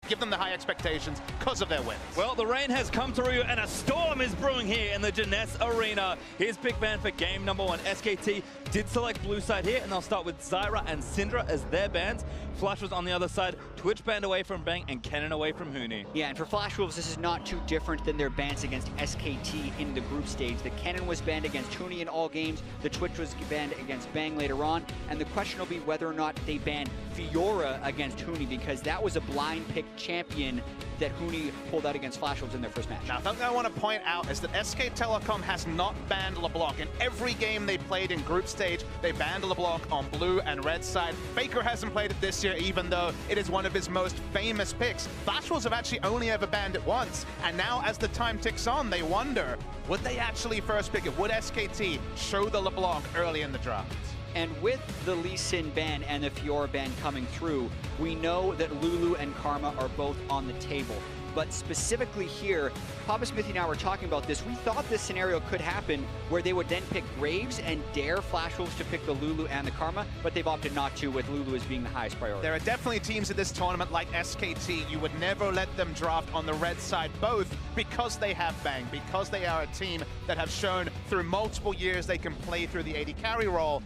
give them the high expectations because of their wins. Well, the rain has come through and a storm is brewing here in the Jeunesse Arena. Here's big ban for game number 1. SKT did select blue side here, and they'll start with Zyra and Syndra as their bans. Flash was on the other side, Twitch banned away from Bang, and Kennen away from Huni. Yeah, and for Flash Wolves, this is not too different than their bans against SKT in the group stage. The Kennen was banned against Huni in all games, the Twitch was banned against Bang later on, and the question will be whether or not they ban Fiora against Huni, because that was a blind pick champion that Huni pulled out against Flash Wolves in their first match. Now, something I want to point out is that SK Telecom has not banned LeBlanc. In every game they played in group stage, they banned LeBlanc on blue and red side. Faker hasn't played it this year, even though it is one of his most famous picks. Flash Wolves have actually only ever banned it once, and now as the time ticks on, they wonder, would they actually first pick it? Would SKT show the LeBlanc early in the draft? And with the Lee Sin ban and the Fiora ban coming through, we know that Lulu and Karma are both on the table. But specifically here, Papa Smithy and I were talking about this. We thought this scenario could happen where they would then pick Graves and dare Flash Wolves to pick the Lulu and the Karma, but they've opted not to, with Lulu as being the highest priority. There are definitely teams in this tournament like SKT. You would never let them draft on the red side both because they have Bang, because they are a team that have shown through multiple years they can play through the AD carry role.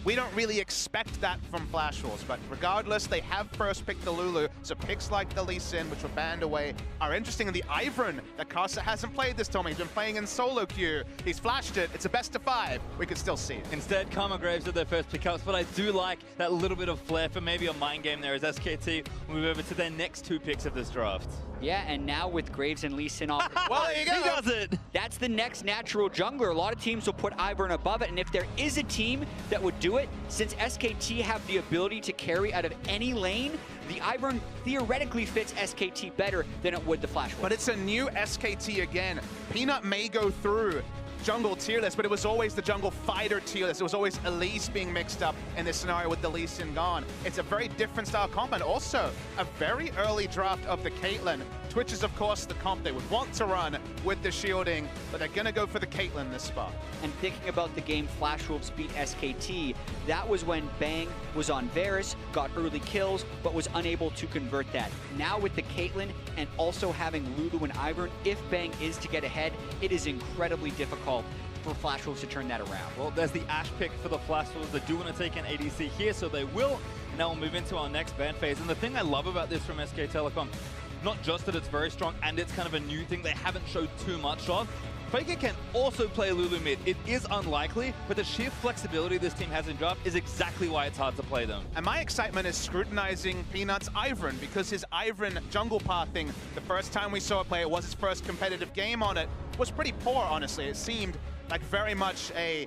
We don't really expect that from Flash Wolves, but regardless, they have first picked the Lulu, so picks like the Lee Sin, which were banned away, are interesting. And the Ivern that Karsa hasn't played this tournament, he's been playing in solo queue. He's flashed it, it's a best of 5. We could still see it. Instead, Karma Graves are their first pickups, but I do like that little bit of flair for maybe a mind game there as SKT move over to their next 2 picks of this draft. Yeah, and now with Graves and Lee Sin off, well, there you go. He does it. That's the next natural jungler. A lot of teams will put Ivern above it, and if there is a team that would do it, since SKT have the ability to carry out of any lane, the Ivern theoretically fits SKT better than it would the Flash Wolves. But it's a new SKT again. Peanut may go through jungle tier list, but it was always the jungle fighter tier list. It was always Elise being mixed up in this scenario with the Lee Sin gone. It's a very different style comp, and also a very early draft of the Caitlyn. Twitch is, of course, the comp they would want to run with the shielding, but they're going to go for the Caitlyn this spot. And thinking about the game Flash Wolves beat SKT, that was when Bang was on Varus, got early kills, but was unable to convert that. Now with the Caitlyn and also having Lulu and Ivern, if Bang is to get ahead, it is incredibly difficult for Flash Wolves to turn that around. Well, there's the Ashe pick for the Flash Wolves. They do want to take an ADC here, so they will. And now we'll move into our next ban phase. And the thing I love about this from SK Telecom, not just that it's very strong and it's kind of a new thing they haven't showed too much of. Faker can also play Lulu mid. It is unlikely, but the sheer flexibility this team has in draft is exactly why it's hard to play them. And my excitement is scrutinizing Peanut's Ivern, because his Ivern jungle pathing, the first time we saw it play, it was his first competitive game on it, was pretty poor, honestly. It seemed like very much a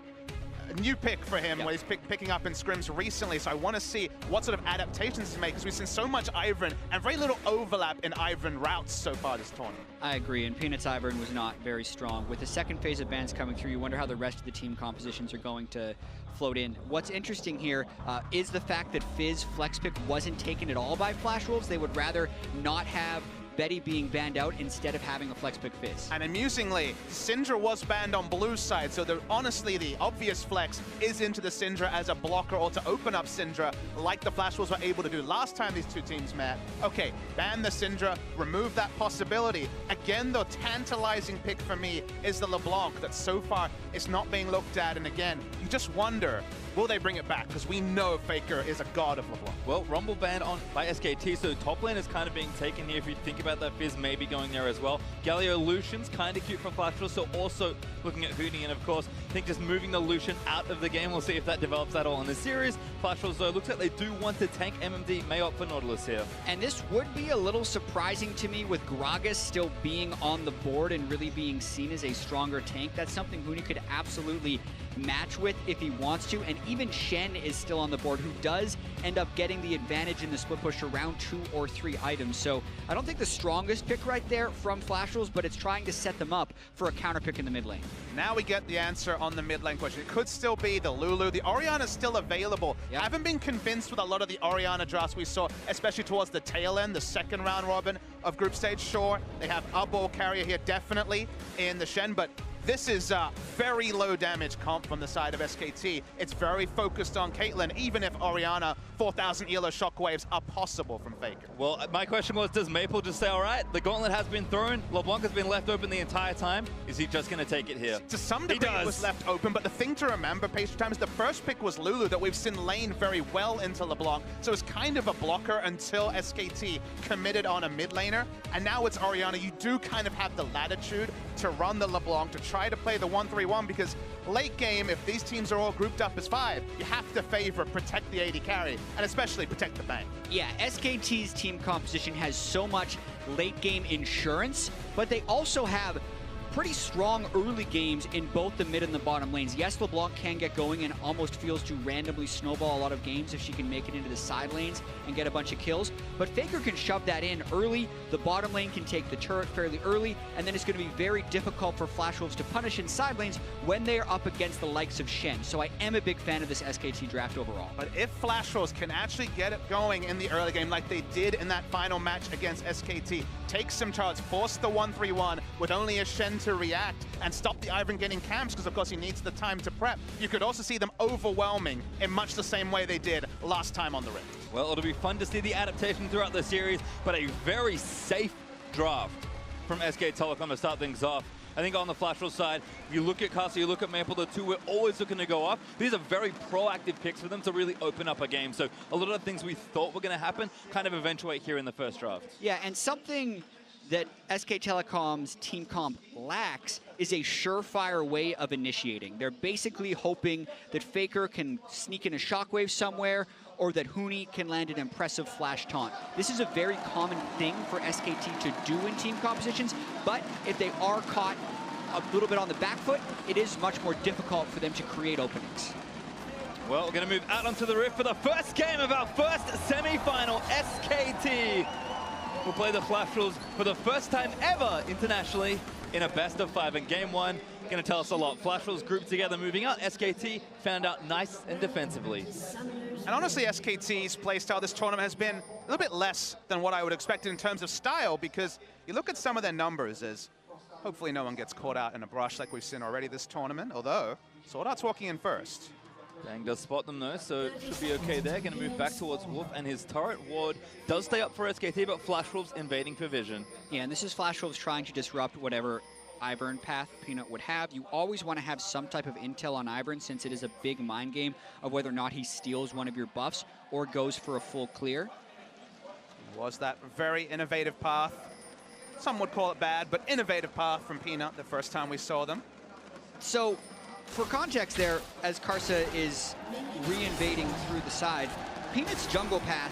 new pick for him, where he's picking up in scrims recently, so I want to see what sort of adaptations he makes, because we've seen so much Ivern and very little overlap in Ivern routes so far this tournament. I agree, and Peanut's Ivern was not very strong. With the second phase of bans coming through, you wonder how the rest of the team compositions are going to float in. What's interesting here is the fact that Fizz flex pick wasn't taken at all by Flash Wolves. They would rather not have Betty being banned out instead of having a flex pick Fizz. And amusingly, Syndra was banned on blue side, so honestly the obvious flex is into the Syndra as a blocker or to open up Syndra like the Flash Wolves were able to do last time these two teams met. Okay, ban the Syndra, remove that possibility. Again, the tantalizing pick for me is the LeBlanc that so far is not being looked at, and again, you just wonder, will they bring it back? Because we know Faker is a god of LeBlanc. Well, Rumble banned on by SKT, so top lane is kind of being taken here if you think about that. Fizz maybe going there as well. Galio Lucian's kind of cute from Flash Wolves, so also looking at Huni, and of course, I think just moving the Lucian out of the game, we'll see if that develops at all in the series. Flash Wolves, though, looks like they do want to tank MMD, may opt for Nautilus here. And this would be a little surprising to me with Gragas still being on the board and really being seen as a stronger tank. That's something Huni could absolutely match with if he wants to, and even Shen is still on the board, who does end up getting the advantage in the split push around 2 or 3 items. So I don't think the strongest pick right there from Flash Wolves, but it's trying to set them up for a counter pick in the mid lane. Now we get the answer on the mid lane question. It could still be the Lulu. The Orianna's still available. I haven't been convinced with a lot of the Orianna drafts we saw, especially towards the tail end, the second round robin of group stage. Sure, they have a ball carrier here definitely in the Shen, but This is very low damage comp from the side of SKT. It's very focused on Caitlyn, even if Orianna 4,000 ELO shockwaves are possible from Faker. Well, my question was, does Maple just say, all right, the gauntlet has been thrown, LeBlanc has been left open the entire time, is he just going to take it here? To some degree it was left open, but the thing to remember, Pastry Time, is the first pick was Lulu that we've seen lane very well into LeBlanc, so it's kind of a blocker until SKT committed on a mid laner, and now it's Orianna. You do kind of have the latitude to run the LeBlanc, to try to play the 1-3-1, because late game, if these teams are all grouped up as 5, you have to favor protect the AD carry, and especially protect the bank. Yeah, SKT's team composition has so much late game insurance, but they also have pretty strong early games in both the mid and the bottom lanes. Yes, LeBlanc can get going and almost feels to randomly snowball a lot of games if she can make it into the side lanes and get a bunch of kills, but Faker can shove that in early. The bottom lane can take the turret fairly early, and then it's going to be very difficult for Flash Wolves to punish in side lanes when they're up against the likes of Shen. So I am a big fan of this SKT draft overall. But if Flash Wolves can actually get it going in the early game like they did in that final match against SKT, take some charge, force the 1-3-1 with only a Shen to react, and stop the Ivern getting camps, because of course he needs the time to prep, you could also see them overwhelming in much the same way they did last time on the Rift. Well, it'll be fun to see the adaptation throughout the series, but a very safe draft from SK Telecom to start things off. I think on the Flash Wolves side, you look at Casa, you look at Maple, the two we're always looking to go off. These are very proactive picks for them to really open up a game. So a lot of the things we thought were going to happen kind of eventuate here in the first draft. Yeah, and something that SK Telecom's team comp lacks is a surefire way of initiating. They're basically hoping that Faker can sneak in a shockwave somewhere, or that Huni can land an impressive flash taunt. This is a very common thing for SKT to do in team compositions, but if they are caught a little bit on the back foot, it is much more difficult for them to create openings. Well, we're going to move out onto the Rift for the first game of our first semi-final. SKT will play the Flash Wolves for the first time ever internationally in a best of 5. And game 1 going to tell us a lot. Flash Wolves grouped together, moving out. SKT found out nice and defensively. And honestly, SKT's playstyle this tournament has been a little bit less than what I would expect in terms of style, because you look at some of their numbers as hopefully no one gets caught out in a brush like we've seen already this tournament, although Sword Art's walking in first. Bang does spot them though, so it should be okay there. Going to move back towards Wolf, and his turret ward does stay up for SKT, but Flash Wolves invading for vision. Yeah, and this is Flash Wolves trying to disrupt whatever Ivern path Peanut would have. You always want to have some type of intel on Ivern, since it is a big mind game of whether or not he steals one of your buffs or goes for a full clear. Was that very innovative path. Some would call it bad, but innovative path from Peanut the first time we saw them. So, for context there, as Karsa is re-invading through the side, Peanut's jungle path...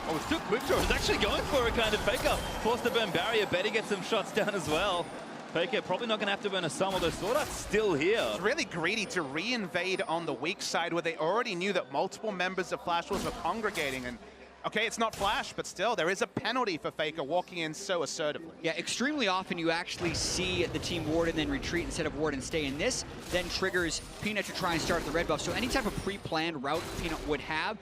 Oh, it's too quick draw. He's actually going for a kind of Faker. Forced to burn barrier. Betty gets some shots down as well. Faker probably not going to have to burn a sum, although Sword Art's still here. It's really greedy to re-invade on the weak side where they already knew that multiple members of Flash Wolves were congregating, and okay, it's not Flash, but still, there is a penalty for Faker walking in so assertively. Yeah, extremely often you actually see the team ward and then retreat instead of ward and stay. In this, then triggers Peanut to try and start the red buff. So any type of pre-planned route Peanut would have,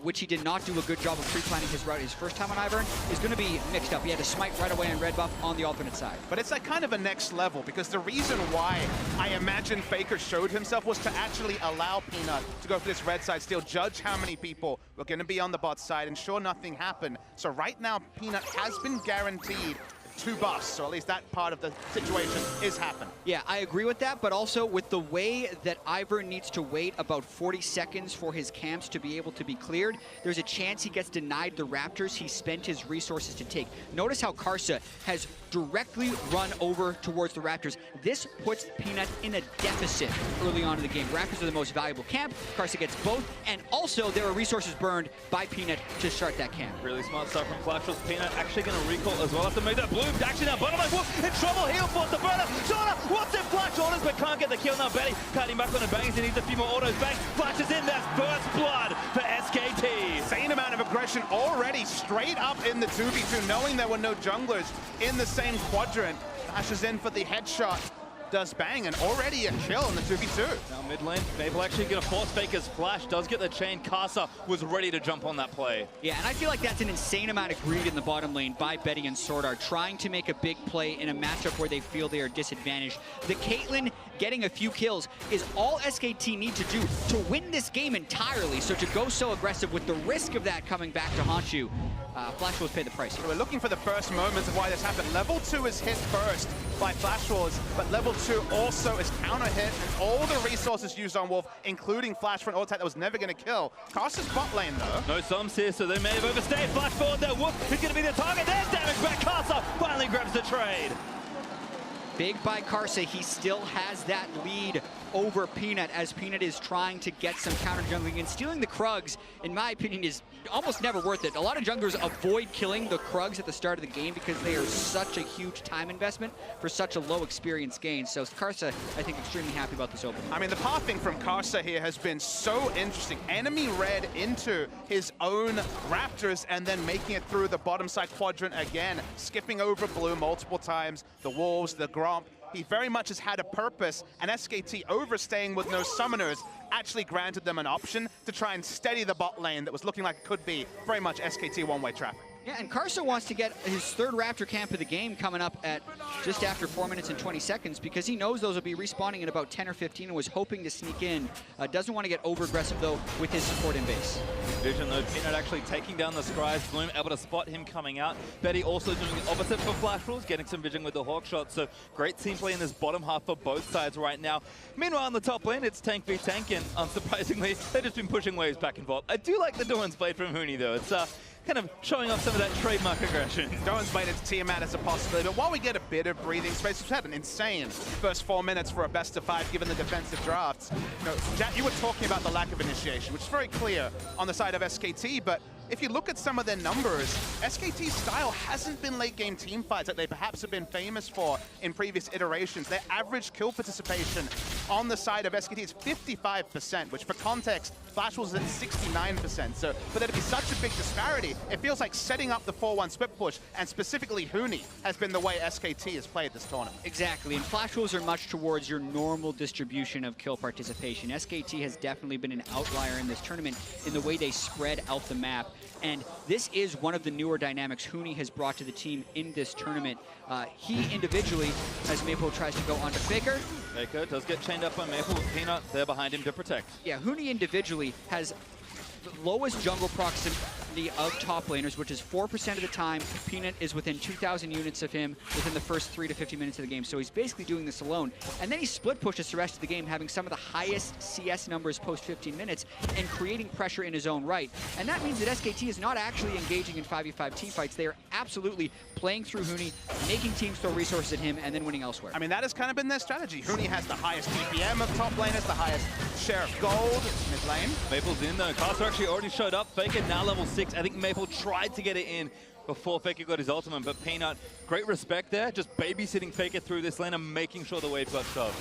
which he did not do a good job of pre-planning his route his first time on Ivern, is going to be mixed up. He had to smite right away on red buff on the alternate side. But it's like kind of a next level, because the reason why I imagine Faker showed himself was to actually allow Peanut to go for this red side steal, judge how many people were going to be on the bot side, and sure, nothing happened. So right now, Peanut has been guaranteed 2 buffs, or at least that part of the situation is happening. Yeah, I agree with that, but also with the way that Ivern needs to wait about 40 seconds for his camps to be able to be cleared, there's a chance he gets denied the Raptors he spent his resources to take. Notice how Karsa has directly run over towards the Raptors. This puts Peanut in a deficit early on in the game. Raptors are the most valuable camp. Karsa gets both, and also there are resources burned by Peanut to start that camp. Really smart stuff from Flash Wolves. Peanut actually going to recall as well after make that blue. Actually now, bottom line, Wolf in trouble. He'll force the burner. Shorter wants it. Flash orders, but can't get the kill now. Betty cutting back on the bangs. He needs a few more autos. Bang. Flash is in. That's first blood for SKT. Insane amount of aggression already straight up in the 2v2, knowing there were no junglers in the same quadrant. Flashes in for the headshot. Does bang, and already a kill in the 2v2. Now mid lane, Maple actually going to force Faker's flash. Does get the chain. Casa was ready to jump on that play. Yeah, and I feel like that's an insane amount of greed in the bottom lane by Betty and Sword Art, trying to make a big play in a matchup where they feel they are disadvantaged. The Caitlyn getting a few kills is all SKT need to do to win this game entirely. So to go so aggressive with the risk of that coming back to haunt you, Flash Wolves pay the price here. We're looking for the first moments of why this happened. Level 2 is hit first by Flash Wolves, but level 2 also is counter hit, and all the resources used on Wolf, including Flash for an ult that was never going to kill. Karsa's bot lane though. No Psalms here, so they may have overstayed. Flash forward there. Wolf is going to be the target. There's damage back. Karsa finally grabs the trade. Big by Karsa, he still has that lead over Peanut as Peanut is trying to get some counter jungling, and stealing the Krugs, in my opinion, is almost never worth it. A lot of junglers avoid killing the Krugs at the start of the game because they are such a huge time investment for such a low experience gain. So Karsa, I think, extremely happy about this opening. I mean, the pathing from Karsa here has been so interesting. Enemy red into his own Raptors and then making it through the bottom side quadrant again, skipping over blue multiple times, the Wolves, the Gromp. He very much has had a purpose, and SKT overstaying with no summoners actually granted them an option to try and steady the bot lane that was looking like it could be very much SKT one-way traffic. Yeah, and Karsa wants to get his third Raptor camp of the game coming up at just after 4 minutes and 20 seconds because he knows those will be respawning in about 10 or 15 and was hoping to sneak in. Doesn't want to get over-aggressive, though, with his support in base. Vision, though, Peanut actually taking down the Scry's Bloom, able to spot him coming out. Betty also doing the opposite for Flash Wolves, getting some vision with the Hawk shot. So great team play in this bottom half for both sides right now. Meanwhile, on the top lane, it's tank v tank, and unsurprisingly, they've just been pushing waves back and forth. I do like the Dawn's Blade from Huni, though. It's kind of showing off some of that trademark aggression. Dawn's Blade is Tiamat as a possibility, but while we get a bit of breathing space, we've had an insane first 4 minutes for a best of 5 given the defensive drafts. You know, Jack, you were talking about the lack of initiation, which is very clear on the side of SKT, but if you look at some of their numbers, SKT's style hasn't been late game team fights that they perhaps have been famous for in previous iterations. Their average kill participation on the side of SKT is 55%, which for context, Flash Wolves is at 69%. So for there to be such a big disparity, it feels like setting up the 4-1 split push, and specifically Huni, has been the way SKT has played this tournament. Exactly, and Flash Wolves are much towards your normal distribution of kill participation. SKT has definitely been an outlier in this tournament in the way they spread out the map. And this is one of the newer dynamics Huni has brought to the team in this tournament. He individually, as Maple tries to go onto Faker. Faker does get chained up by Maple with Peanut there behind him to protect. Yeah, Huni individually has the lowest jungle proximity of top laners, which is 4% of the time. Peanut is within 2,000 units of him within the first 3 to 50 minutes of the game. So he's basically doing this alone. And then he split pushes the rest of the game, having some of the highest CS numbers post 15 minutes and creating pressure in his own right. And that means that SKT is not actually engaging in 5v5 team fights. They are absolutely playing through Huni, making teams throw resources at him, and then winning elsewhere. I mean, that has kind of been their strategy. Huni has the highest DPM of top laners, the highest share of gold mid lane. Maple's in though. Karsa actually already showed up. Faker now level 6. I think Maple tried to get it in before Faker got his ultimate, but Peanut, great respect there. Just babysitting Faker through this lane and making sure the wave got shoved.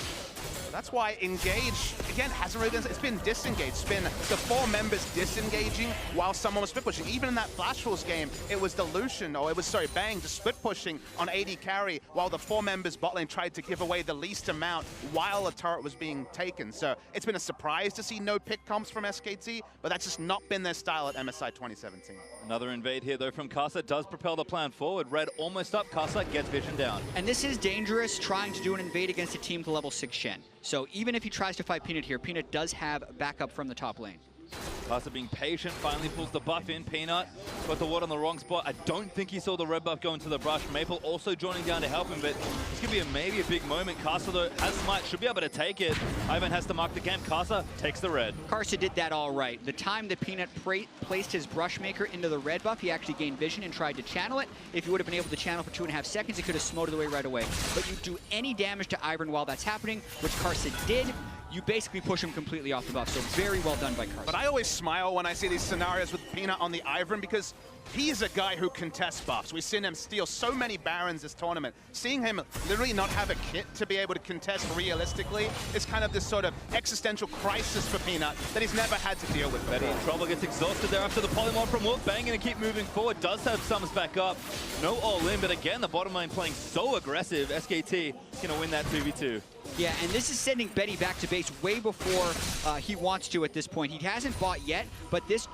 That's why Engage, again, hasn't really been, it's been disengaged. It's been the 4 members disengaging while someone was split pushing. Even in that Flash Wolves game, it was Dilution, or it was, sorry, Bang, just split pushing on AD carry while the 4 members bot lane tried to give away the least amount while a turret was being taken. So it's been a surprise to see no pick comps from SKT, but that's just not been their style at MSI 2017. Another invade here, though, from Karsa does propel the plan forward. Red almost up. Karsa gets vision down. And this is dangerous, trying to do an invade against a team with a level 6 Shen. So even if he tries to fight Peanut here, Peanut does have backup from the top lane. Karsa being patient, finally pulls the buff in. Peanut got the ward on the wrong spot. I don't think he saw the red buff go into the brush. Maple also joining down to help him, but it's going to be maybe a big moment. Karsa, though, has smite, should be able to take it. Ivan has to mark the camp. Karsa takes the red. Karsa did that all right. The time that Peanut placed his Brushmaker into the red buff, he actually gained vision and tried to channel it. If he would have been able to channel for 2.5 seconds, he could have smoted away right away. But you do any damage to Ivan while that's happening, which Karsa did, you basically push him completely off the buff. So very well done by Karsa. But I always smile when I see these scenarios with Peanut on the Ivern because he's a guy who contests buffs. We've seen him steal so many Barons this tournament. Seeing him literally not have a kit to be able to contest realistically is kind of this sort of existential crisis for Peanut that he's never had to deal with before. Betty in trouble, gets exhausted there after the polymorph from Wolf. Bang, gonna keep moving forward. Does have Sums back up. No all-in, but again, the bottom lane playing so aggressive. SKT gonna win that 2v2. Yeah, and this is sending Betty back to base way before he wants to at this point. He hasn't bought yet, but this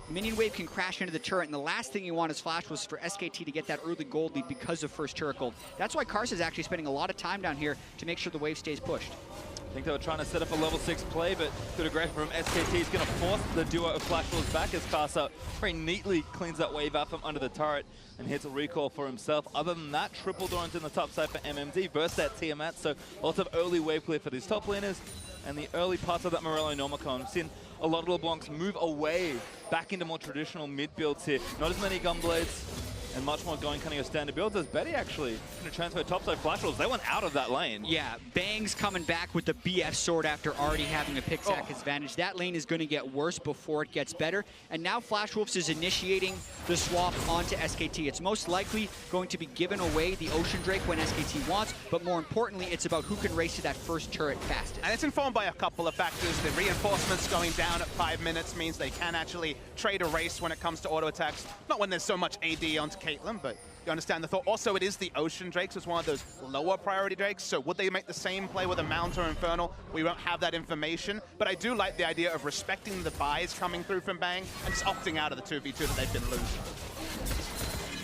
minion wave can crash into the turret, and the last thing you want as Flash was for SKT to get that early gold lead because of first turret gold. That's why Karsa's actually spending a lot of time down here to make sure the wave stays pushed. I think they were trying to set up a level 6 play, but good aggression from SKT is going to force the duo of Flash Wolves back as Karsa very neatly cleans that wave out from under the turret and hits a recall for himself. Other than that, triple Dorant in the top side for MMD, burst that Tiamat, so lots of early wave clear for these top laners. And the early parts of that Morello Normicon, seen a lot of LeBlancs move away back into more traditional mid builds here. Not as many Gunblades and much more going kind of your standard builds as Betty actually going to transfer topside Flash Wolves. They went out of that lane. Yeah, Bang's coming back with the BF sword after already having a pick-sack advantage. That lane is going to get worse before it gets better. And now Flash Wolves is initiating the swap onto SKT. It's most likely going to be given away the Ocean Drake when SKT wants, but more importantly, it's about who can race to that first turret fastest. And it's informed by a couple of factors. The reinforcements going down at 5 minutes means they can actually trade a race when it comes to auto attacks. Not when there's so much AD onto Caitlyn, but you understand the thought. Also, it is the Ocean Drakes. It's one of those lower priority Drakes, so would they make the same play with a Mount or Infernal? We won't have that information, but I do like the idea of respecting the buys coming through from Bang and just opting out of the 2v2 that they've been losing.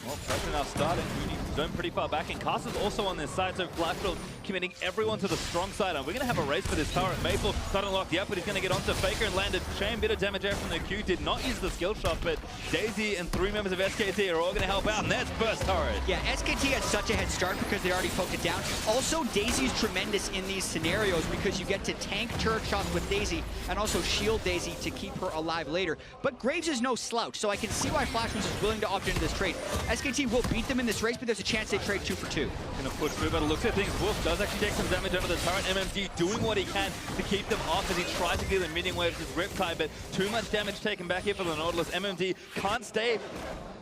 Well, pressure now starting. Zone pretty far back, and Karsa's also on this side, so Flash Wolves committing everyone to the strong side. And we're going to have a race for this turret. Maple not unlocked yet, but he's going to get onto Faker and land a chain. Bit of damage there from the Q. Did not use the skill shot, but Daisy and 3 members of SKT are all going to help out, and that's first turret. Yeah, SKT had such a head start because they already poked it down. Also, Daisy's tremendous in these scenarios because you get to tank turret shots with Daisy and also shield Daisy to keep her alive later. But Graves is no slouch, so I can see why Flash Wolves is willing to opt into this trade. SKT will beat them in this race, but there's a chance they trade 2 for 2. Gonna push through, but it looks at things. Wolf does actually take some damage under the turret. MMD doing what he can to keep them off as he tries to get the minion waves with Riptide, but too much damage taken back here for the Nautilus. MMD can't stay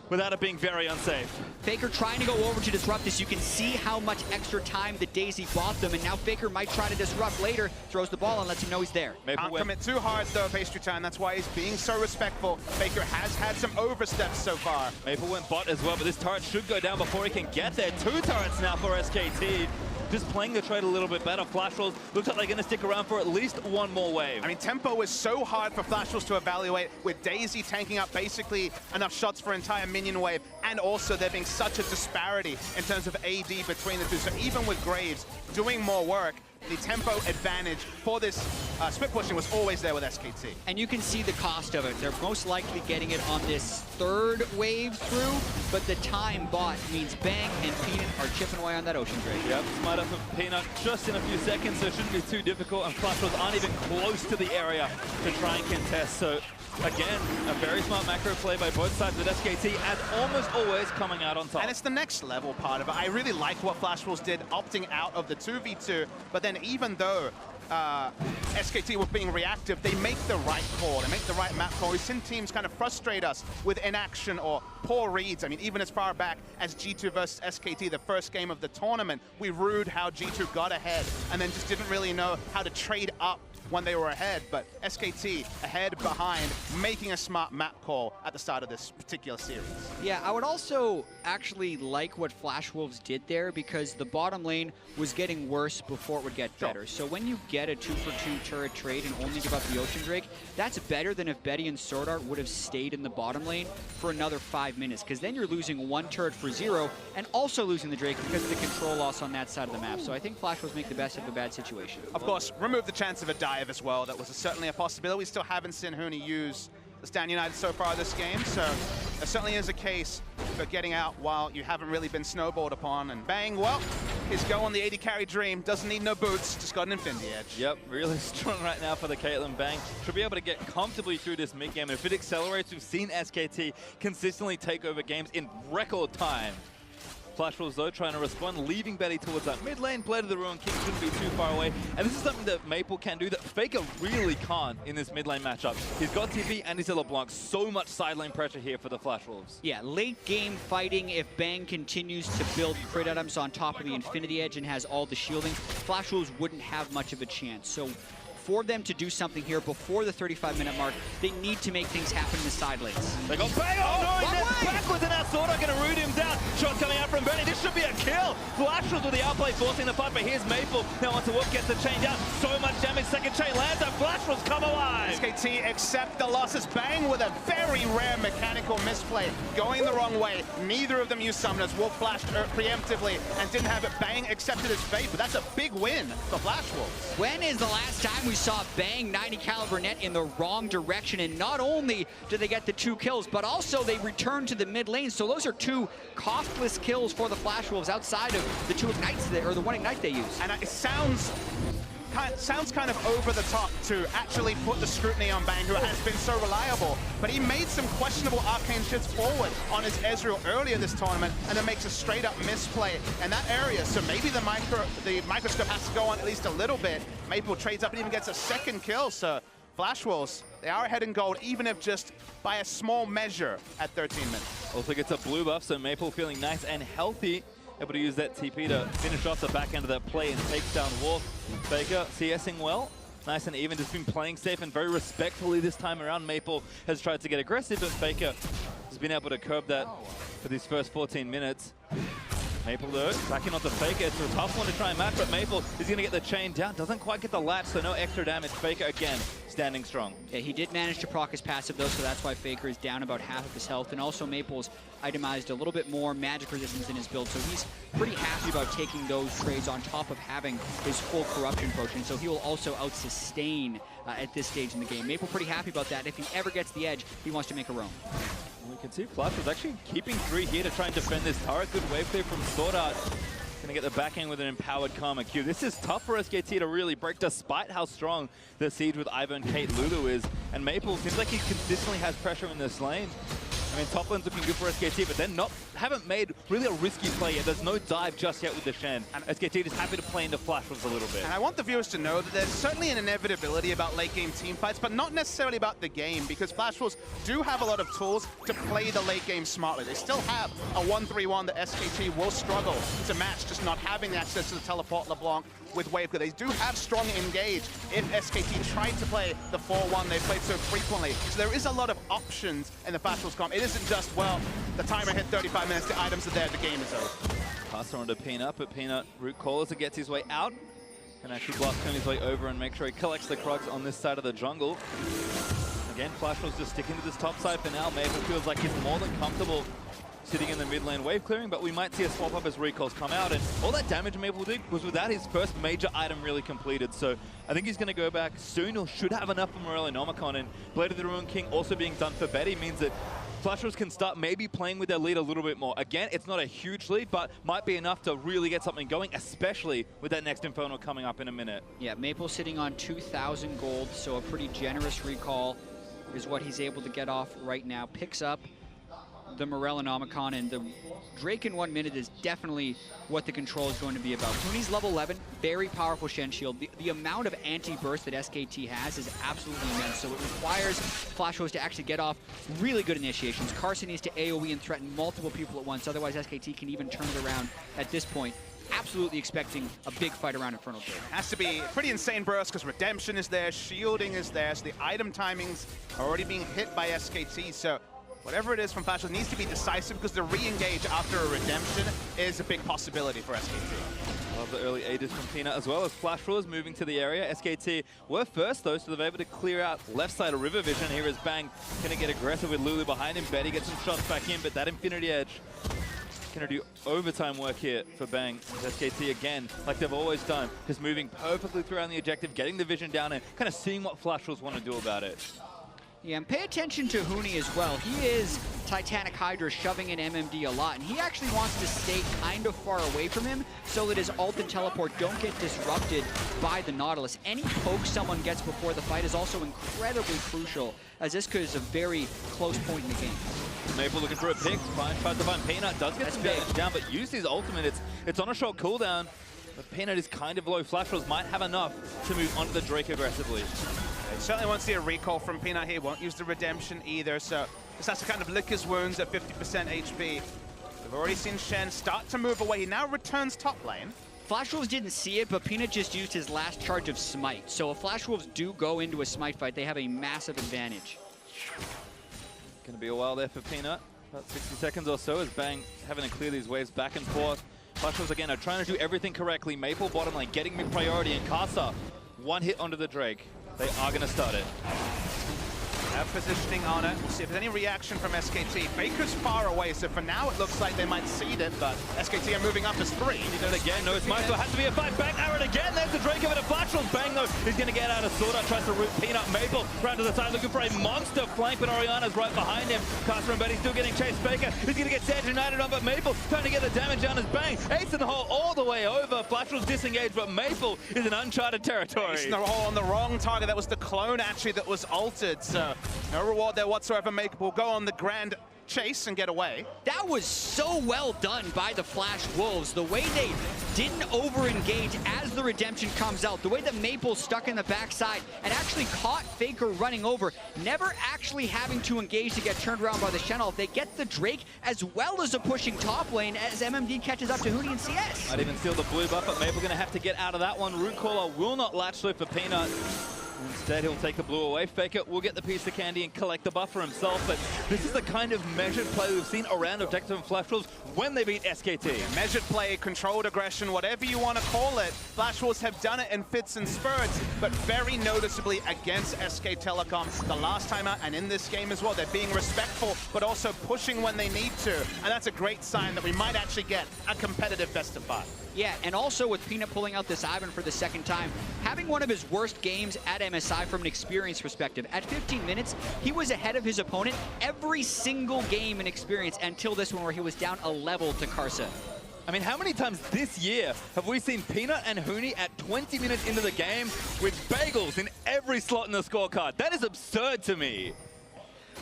without it being very unsafe. Faker trying to go over to disrupt this. You can see how much extra time that Daisy bought them, and now Faker might try to disrupt later, throws the ball and lets him know he's there. Can't commit too hard though, pastry time. That's why he's being so respectful. Faker has had some oversteps so far. Maple went bot as well, but this turret should go down before he can get there. 2 turrets now for SKT. Just playing the trade a little bit better. Flash Wolves looks like they're going to stick around for at least 1 more wave. I mean, tempo is so hard for Flash Wolves to evaluate, with Daisy tanking up basically enough shots for entire minion wave, and also there being such a disparity in terms of AD between the two. So even with Graves doing more work, the tempo advantage for this split pushing was always there with SKT. And you can see the cost of it. They're most likely getting it on this 3rd wave through, but the time bought means Bang and Peanut are chipping away on that Ocean Drake. Yep, smite up of Peanut just in a few seconds, so it shouldn't be too difficult, and Flash Wolves aren't even close to the area to try and contest. So again, a very smart macro play by both sides with SKT, and almost always coming out on top. And it's the next level part of it. I really like what Flash Wolves did, opting out of the 2v2, but then even though SKT were being reactive, they make the right call. They make the right map call. We've seen teams kind of frustrate us with inaction or poor reads. I mean, even as far back as G2 versus SKT, the first game of the tournament, we rued how G2 got ahead and then just didn't really know how to trade up when they were ahead. But SKT ahead, behind, making a smart map call at the start of this particular series. Yeah, I would also actually like what Flash Wolves did there because the bottom lane was getting worse before it would get better. So when you get a 2 for 2 turret trade and only give up the Ocean Drake, that's better than if Betty and Sword Art would have stayed in the bottom lane for another 5 minutes, because then you're losing 1 turret for 0 and also losing the Drake because of the control loss on that side of the map. So I think Flash Wolves make the best of a bad situation. Of course, remove the chance of a dive as well. That was certainly a possibility. We still haven't seen Huni use the Stand United so far this game, so there certainly is a case for getting out while you haven't really been snowballed upon. And Bang, well, his go on the 80 carry dream. Doesn't need no boots, just got an Infinity Edge. Yep, really strong right now for the Caitlyn. Bang should be able to get comfortably through this mid game, and if it accelerates, we've seen SKT consistently take over games in record time. Flash Wolves, though, trying to respond, leaving Betty towards that mid lane. Blade of the Ruin King shouldn't be too far away. And this is something that Maple can do that Faker really can't in this mid lane matchup. He's got TP and he's a LeBlanc. So much side lane pressure here for the Flash Wolves. Yeah, late game fighting, if Bang continues to build crit items on top of the Infinity Edge and has all the shielding, Flash Wolves wouldn't have much of a chance. So for them to do something here before the 35-minute mark, they need to make things happen in the side lanes. They got Bang! Oh, no, he backwards, and that Sword Art going to root him down. Shot coming out from Benny. This should be a kill Flash was with the outplay, forcing the fight, but here's Maple. Now wants to work, gets the chain down. So much damage, second chain lands, and Flash was come alive. SKT accept the losses. Bang with a very rare mechanical misplay, going the wrong way. Neither of them used summoners. Wolf flashed preemptively and didn't have it. Bang accepted his fate, but that's a big win for Flash Wolves. When is the last time we saw Bang 90 caliber net in the wrong direction? And not only did they get the 2 kills, but also they returned to the mid lane. So those are 2 costless kills for the Flash Wolves outside of the 2 ignites or the 1 ignite they use. And it sounds kind of over the top to actually put the scrutiny on Bang, who has been so reliable. But he made some questionable arcane shifts forward on his Ezreal earlier this tournament, and then makes a straight up misplay in that area. So maybe the microscope has to go on at least a little bit. Maple trades up and even gets a 2nd kill. So Flash Wolves, they are ahead in gold, even if just by a small measure at 13 minutes. Also gets a blue buff, so Maple feeling nice and healthy. Able to use that TP to finish off the back end of that play and takes down Wolf. Faker CSing well. Nice and even, just been playing safe and very respectfully this time around. Maple has tried to get aggressive, but Faker has been able to curb that for these first 14 minutes. Maple though, backing onto Faker. It's a tough one to try and match, but Maple is going to get the chain down. Doesn't quite get the latch, so no extra damage. Faker again, standing strong. Yeah, he did manage to proc his passive though, so that's why Faker is down about half of his health. And also Maple's itemized a little bit more magic resistance in his build, so he's pretty happy about taking those trades on top of having his full corruption potion. So he will also out-sustain at this stage in the game. Maple pretty happy about that. If he ever gets the edge, he wants to make a roam. We can see Flash was actually keeping 3 here to try and defend this turret. Good wave clear from Sword Art. Going to get the back end with an empowered Karma Q. This is tough for SKT to really break, despite how strong the siege with Ivern, Kate, Lulu is. And Maple seems like he consistently has pressure in this lane. I mean, top lane's looking good for SKT, but they're haven't made really a risky play yet. There's no dive just yet with the Shen. And SKT is happy to play into Flash Wolves a little bit. And I want the viewers to know that there's certainly an inevitability about late game team fights, but not necessarily about the game, because Flash Wolves do have a lot of tools to play the late game smartly. They still have a 1-3-1 that SKT will struggle to match, just not having access to the teleport LeBlanc with wave. They do have strong engage if SKT tried to play the 4-1 they played so frequently. So there is a lot of options in the Flash Wolves comp. It isn't just, well, the timer hit 35 minutes, the items are there, the game is over. Pass on to Peanut, but Peanut root calls it, gets his way out, and actually blast turn his way over and make sure he collects the Krugs on this side of the jungle. Again, Flash Wolves just sticking to this top side for now. Maple feels like he's more than comfortable sitting in the mid lane wave clearing, but we might see a swap up as recalls come out, and all that damage Maple did was without his first major item really completed. So I think he's going to go back soon. He should have enough for Morellonomicon, and Blade of the Ruined King also being done for Betty means that Flash Wolves can start maybe playing with their lead a little bit more. Again, it's not a huge lead, but might be enough to really get something going, especially with that next Inferno coming up in a minute. Yeah, Maple sitting on 2,000 gold, so a pretty generous recall is what he's able to get off right now. Picks up the Morellonomicon, and the Drake in 1 minute is definitely what the control is going to be about. Huni's level 11, very powerful Shen Shield. The amount of anti-burst that SKT has is absolutely immense, so it requires Flash Wolves to actually get off really good initiations. Carson needs to AoE and threaten multiple people at once, otherwise SKT can even turn it around at this point. Absolutely expecting a big fight around Infernal Blade. Has to be pretty insane burst, because Redemption is there, shielding is there, so the item timings are already being hit by SKT, so whatever it is from Flash Wolves needs to be decisive, because the re-engage after a Redemption is a big possibility for SKT. Love the early ages from Peanut, as well as Flash Wolves moving to the area. SKT were first though, so they're able to clear out left side of River Vision. Here is Bang, gonna get aggressive with Lulu behind him. Betty gets some shots back in, but that Infinity Edge gonna do overtime work here for Bang. SKT again, like they've always done, just moving perfectly throughout the objective, getting the vision down and kind of seeing what Flash Wolves want to do about it. Yeah, and pay attention to Huni as well. He is Titanic Hydra shoving in MMD a lot, and he actually wants to stay kind of far away from him so that his ult and teleport don't get disrupted by the Nautilus. Any poke someone gets before the fight is also incredibly crucial, as this is a very close point in the game. Maple looking for a pick, tries to find Peanut, does get some damage down, but use his ultimate. It's on a short cooldown, but Peanut is kind of low. Flash Wolves might have enough to move onto the Drake aggressively. He certainly won't see a recall from Peanut here, won't use the Redemption either, so just has to kind of lick his wounds at 50% HP. We've already seen Shen start to move away. He now returns top lane. Flash Wolves didn't see it, but Peanut just used his last charge of Smite. So if Flash Wolves do go into a Smite fight, they have a massive advantage. Gonna be a while there for Peanut. About 60 seconds or so as Bang having to clear these waves back and forth Flash again are trying to do everything correctly. Maple bottom lane getting mid priority, and Casa one hit onto the Drake. They are going to start it. Have positioning on it. We'll see if there's any reaction from SKT. Faker's far away, so for now it looks like they might seed it, but SKT are moving up as 3. He did it again. No, it's Michael. Has to be a fight. Bang, Aaron again. There's the Drake over to Flash. Bang, though. He's going to get out of Sword Art. Tries to root Peanut. Maple round to the side looking for a monster flank, but Oriana's right behind him. Caster and Betty still getting chased. Faker. He's going to get Sand United on, but Maple trying to get the damage down as Bang. Ace in the hole all the way over. Flash was disengaged, but Maple is in uncharted territory. Ace in the hole on the wrong target. That was the clone, actually, that was altered, so no reward there whatsoever. Maple will go on the grand chase and get away. That was so well done by the Flash Wolves. The way they didn't over-engage as the redemption comes out, the way that Maple stuck in the backside and actually caught Faker running over, never actually having to engage to get turned around by the Shenol. They get the Drake as well as a pushing top lane as MMD catches up to Hootie and CS. Might even steal the blue buff, but Maple going to have to get out of that one. Root Caller will not latch through for Peanut. Instead, he'll take the blue away. Faker will get the piece of candy and collect the buff for himself. But this is the kind of measured play we've seen around Objective and Flash Wolves when they beat SKT. Measured play, controlled aggression, whatever you want to call it. Flash Wolves have done it in fits and spurts, but very noticeably against SK Telecom the last time out and in this game as well. They're being respectful, but also pushing when they need to. And that's a great sign that we might actually get a competitive best of 5. Yeah, and also with Peanut pulling out this Ivan for the second time, having one of his worst games at MSI from an experience perspective. At 15 minutes, he was ahead of his opponent every single game in experience until this one where he was down a level to Karsa. I mean, how many times this year have we seen Peanut and Hoonie at 20 minutes into the game with bagels in every slot in the scorecard? That is absurd to me.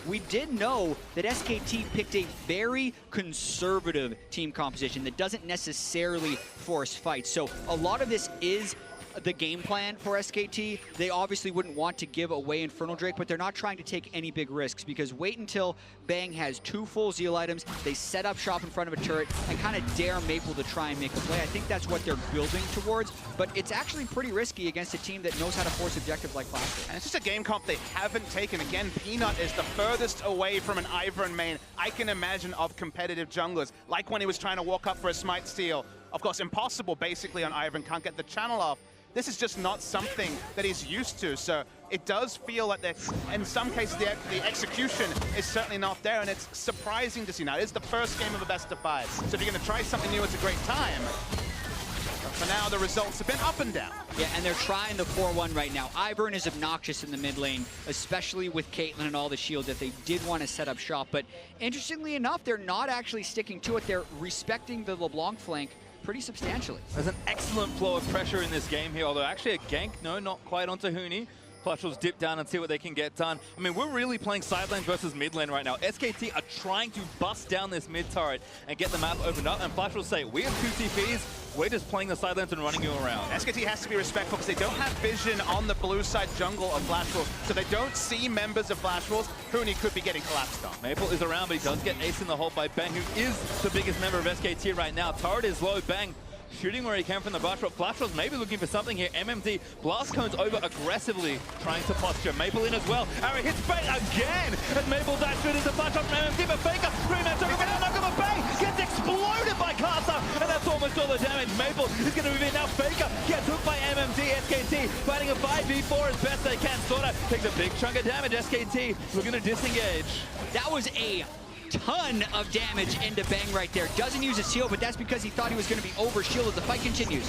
We did know that SKT picked a very conservative team composition that doesn't necessarily force fights. So a lot of this is the game plan for SKT. They obviously wouldn't want to give away Infernal Drake, but they're not trying to take any big risks because wait until Bang has 2 full Zeal items, they set up shop in front of a turret and kind of dare Maple to try and make a play. I think that's what they're building towards, but it's actually pretty risky against a team that knows how to force objectives like Flash. And it's just a game comp they haven't taken. Again, Peanut is the furthest away from an Ivern main I can imagine of competitive junglers, like when he was trying to walk up for a Smite steal. Of course, impossible basically on Ivern, can't get the channel off. This is just not something that he's used to, so it does feel like that in some cases the execution is certainly not there, and it's surprising to see. Now, it is the first game of a best of 5, so if you're going to try something new, it's a great time. But for now, the results have been up and down. Yeah, and they're trying the 4-1 right now. Ivern is obnoxious in the mid lane, especially with Caitlyn and all the shield that they did want to set up shop, but interestingly enough, they're not actually sticking to it. They're respecting the LeBlanc flank pretty substantially. There's an excellent flow of pressure in this game here, although actually a gank, no, not quite onto Hoonie. Flash will dip down and see what they can get done. I mean, we're really playing side lane versus mid lane right now. SKT are trying to bust down this mid turret and get the map opened up, and Flash will say, we have 2 TPs, we're just playing the side lanes and running you around. SKT has to be respectful because they don't have vision on the blue side jungle of Flash Wolves, so they don't see members of Flash Wolves. Hoonie could be getting collapsed on. Maple is around, but he does get ace in the hole by Bang, who is the biggest member of SKT right now. Turret is low, Bang shooting where he can from the Blast Rock. Flash was maybe looking for something here. MMD blast cones over aggressively, trying to posture. Maple in as well. Arrow hits Bang again, and Maple dash through into Flash from MMD, but Faker, rematch over for knock over Bang, gets exploded by Casa, and that's almost all the damage. Maple is going to move in now. Faker gets hooked by MMD. SKT fighting a 5v4 as best they can. Sorta takes a big chunk of damage. SKT looking to disengage. That was a ton of damage into Bang right there. Doesn't use a seal, but that's because he thought he was going to be over shielded. The fight continues.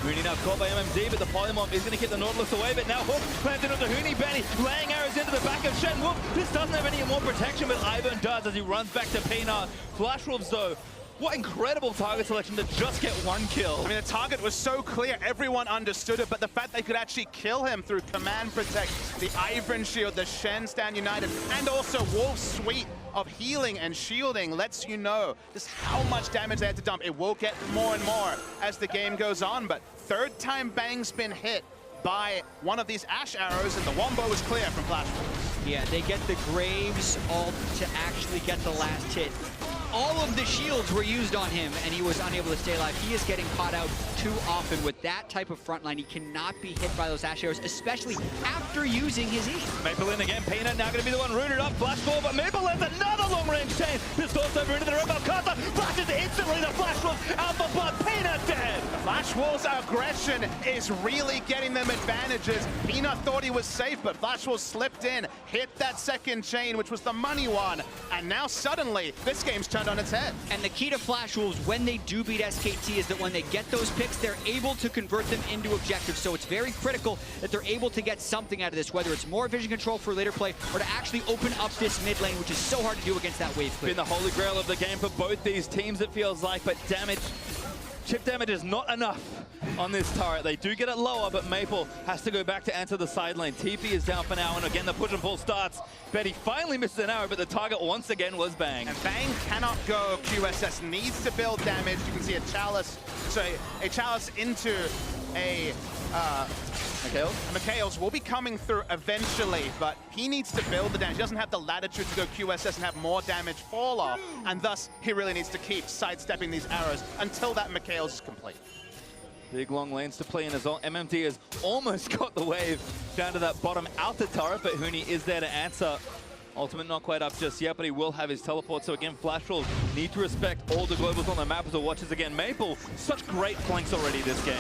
Hoonie now caught by MMD, but the Polymorph is going to get the Nautilus away, but now Hook planted onto Hoonie. Benny laying arrows into the back of Shen. Wolf, this doesn't have any more protection, but Ivern does as he runs back to Peanut. Flash Wolves, though, what incredible target selection to just get 1 kill. I mean, the target was so clear, everyone understood it, but the fact they could actually kill him through Command Protect, the Ivern shield, the Shen Stand United, and also Wolf's suite of healing and shielding lets you know just how much damage they had to dump. It will get more and more as the game goes on, but 3rd time Bang's been hit by one of these Ash arrows, and the Wombo is clear from Flash. Yeah, they get the Graves ult to actually get the last hit. All of the shields were used on him, and he was unable to stay alive. He is getting caught out too often with that type of front line. He cannot be hit by those Ash arrows, especially after using his E. Maple in again. Peanut now going to be the one rooted up. Flash ball, but Maple lands another long-range chain. This goes over into the Rebel Casa. Flashes instantly. The Flash was out for blood. Flash Wolves' aggression is really getting them advantages. Peanut thought he was safe, but Flash Wolves slipped in, hit that second chain, which was the money one, and now suddenly this game's turned on its head. And the key to Flash Wolves when they do beat SKT is that when they get those picks, they're able to convert them into objectives. So it's very critical that they're able to get something out of this, whether it's more vision control for later play or to actually open up this mid lane, which is so hard to do against that wave clear. Been the holy grail of the game for both these teams, it feels like, but damage, chip damage is not enough on this turret. They do get it lower, but Maple has to go back to enter the side lane. TP is down for now, and again, the push and pull starts. Betty finally misses an arrow, but the target once again was Bang. And Bang cannot go. QSS needs to build damage. You can see a chalice into a Mikhails will be coming through eventually, but he needs to build the damage. He doesn't have the latitude to go QSS and have more damage fall off, and thus he really needs to keep sidestepping these arrows until that Mikhails is complete. Big long lanes to play in as well. MMD has almost got the wave down to that bottom outer turret, but Huni is there to answer. Ultimate not quite up just yet, but he will have his teleport. So again, Flash Wolves need to respect all the globals on the map as it watches again. Maple, such great flanks already this game.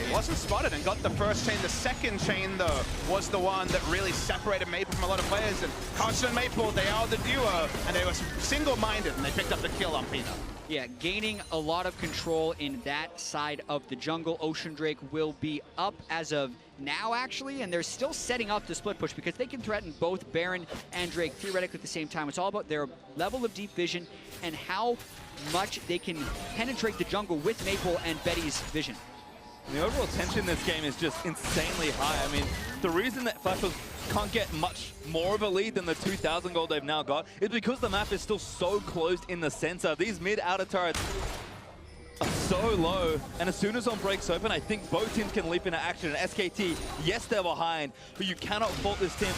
He wasn't spotted and got the first chain. The second chain, though, was the one that really separated Maple from a lot of players. And Carson and Maple, they are the duo, and they were single-minded, and they picked up the kill on Peanut. Yeah, gaining a lot of control in that side of the jungle. Ocean Drake will be up as of now, actually, and they're still setting up the split push because they can threaten both Baron and Drake theoretically at the same time. It's all about their level of deep vision and how much they can penetrate the jungle with Maple and Betty's vision. And the overall tension in this game is just insanely high. I mean, the reason that Flash Wolves can't get much more of a lead than the 2,000 gold they've now got is because the map is still so closed in the center. These mid-outer turrets are so low, and as soon as one breaks open, I think both teams can leap into action. And SKT, yes, they're behind, but you cannot fault this team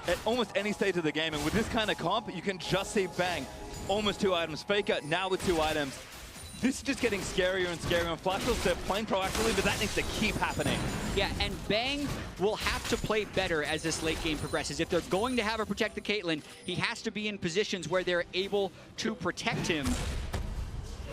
at almost any stage of the game. And with this kind of comp, you can just see Bang, almost 2 items. Faker, now with 2 items. This is just getting scarier and scarier, and Flash Wolves, they're playing proactively, but that needs to keep happening. Yeah, and Bang will have to play better as this late game progresses. If they're going to have her protect the Caitlyn, he has to be in positions where they're able to protect him.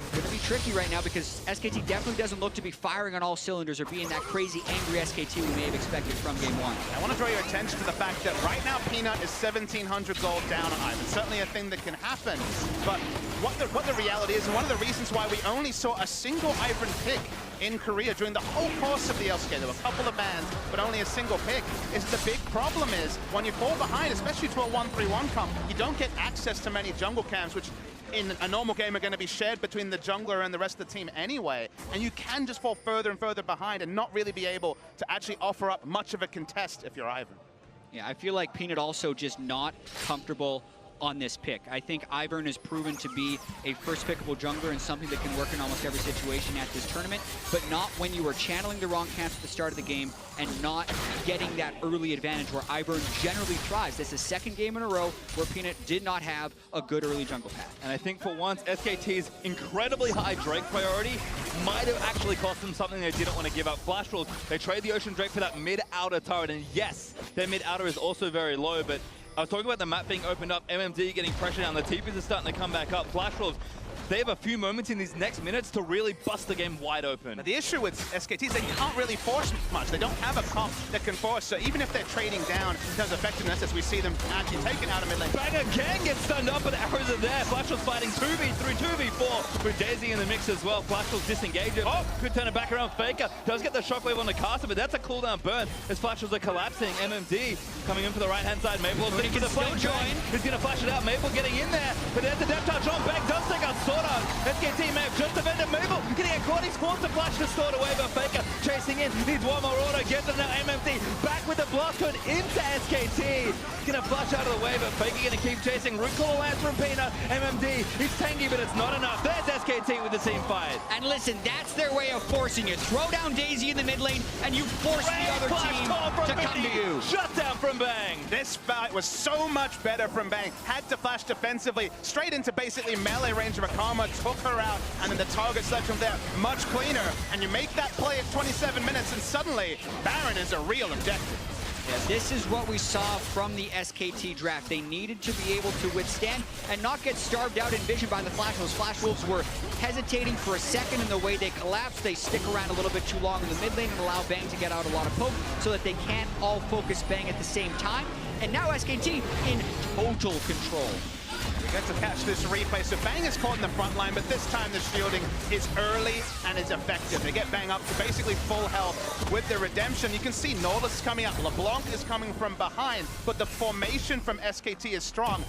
It's going to be tricky right now because SKT definitely doesn't look to be firing on all cylinders or being that crazy, angry SKT we may have expected from game 1. I want to draw your attention to the fact that right now Peanut is 1,700 gold down on Ivan. Certainly a thing that can happen, but what the reality is, and one of the reasons why we only saw a single Ivan pick in Korea during the whole course of the LCK, there were a couple of bans, but only a single pick, is the big problem is when you fall behind, especially to a 1-3-1 comp, you don't get access to many jungle camps, which in a normal game are going to be shared between the jungler and the rest of the team anyway, and you can just fall further and further behind and not really be able to actually offer up much of a contest if you're Ivan. Yeah, I feel like Peanut also just not comfortable on this pick. I think Ivern has proven to be a first pickable jungler and something that can work in almost every situation at this tournament, but not when you are channeling the wrong camps at the start of the game and not getting that early advantage where Ivern generally thrives. This is the second game in a row where Peanut did not have a good early jungle path. And I think for once, SKT's incredibly high Drake priority might have actually cost them something they didn't want to give up. Flash Wolves, they trade the Ocean Drake for that mid-outer turret, and yes, their mid-outer is also very low, but I was talking about the map being opened up, MMD getting pressure down, the TPs are starting to come back up. Flash Wolves, they have a few moments in these next minutes to really bust the game wide open. But the issue with SKT is they can't really force much. They don't have a comp that can force, so even if they're trading down in terms of effectiveness, as we see them actually taken out of mid lane. Banger can get stunned up, but the arrows are there. Flash Wolves fighting 2v3, 2v4 with Daisy in the mix as well. Flash Wolves disengaging. Oh, could turn it back around. Faker does get the shockwave on the caster, but that's a cooldown burn as Flash Wolves are collapsing. MMD coming in for the right-hand side. Maple looking for the flame join. He's going to flash it out. Maple getting in there, but there's the depth touch on. Bang does take out Sword Art. SKT may have just defended Maple. Getting a quad, he's forced to flash the sword away, but Faker chasing in. Needs one more order. Gets it now. MMD back with the blast code into SKT. Gonna flash out of the way, but Faker gonna keep chasing. Root Call lands from Peanut. MMD, he's tanky, but it's not enough. There's SKT with the team fight. And listen, that's their way of forcing you. Throw down Daisy in the mid lane, and you force the other team to come to you. Shut down from Bang. This fight was so much better from Bang. Had to flash defensively, straight into basically melee range of a Karma, took her out, and then the target selection there, much cleaner. And you make that play at 27 minutes, and suddenly, Baron is a real objective. Yeah, this is what we saw from the SKT draft. They needed to be able to withstand and not get starved out in vision by the Flash Wolves. Flash Wolves were hesitating for a second in the way they collapsed. They stick around a little bit too long in the mid lane and allow Bang to get out a lot of poke so that they can't all focus Bang at the same time. And now SKT in total control. We get to catch this replay. So Bang is caught in the front line, but this time the shielding is early and is effective. They get Bang up to basically full health with the redemption. You can see Nautilus is coming up. LeBlanc is coming from behind, but the formation from SKT is strong.